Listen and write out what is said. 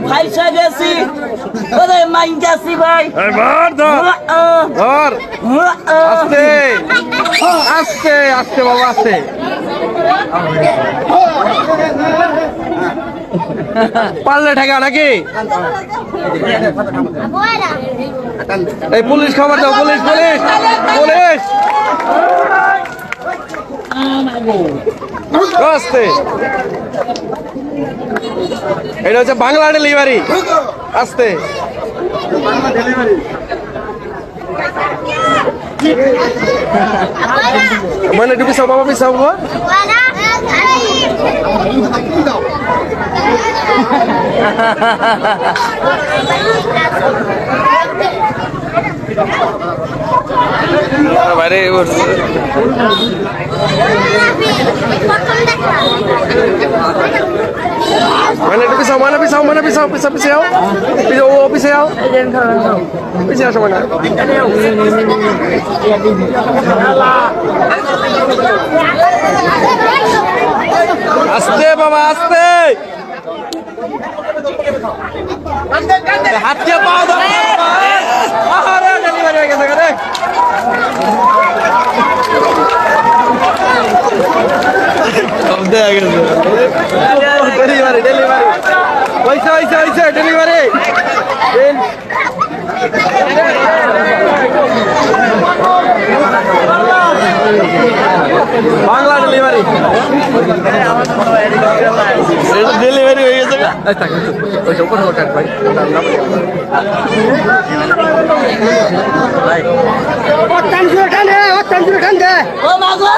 ফাইসা গেছি ওরে মাইন গেছি ভাই ধর আস্তে আস্তে আস্তে বাবা আস্তে পারলে ঠেকা নাকি এই পুলিশ খবর দাও পুলিশ পুলিশ পুলিশ আস্তে এটা হচ্ছে বাংলা ডেলিভারি আস্তে মানে একটু পিছাও বাবা পিছাও বাবা বাইরে মানে একটু পিছাও মানে পিছাও মানে পিছাও পিছা পিছিয়ে ও পিছিয়ে আও পিছিয়ে আসো মানে আস্তে বাবা আস্তে হাত দিয়ে পাও দাও আরে ডেলিভারি হয়ে গেছে রে ডেলিভারি ডেলিভারি পয়সা পয়সা পয়সা ডেলিভারি বাংলা ডেলিভারি ডেলিভারি হয়ে গেছে ও মাগো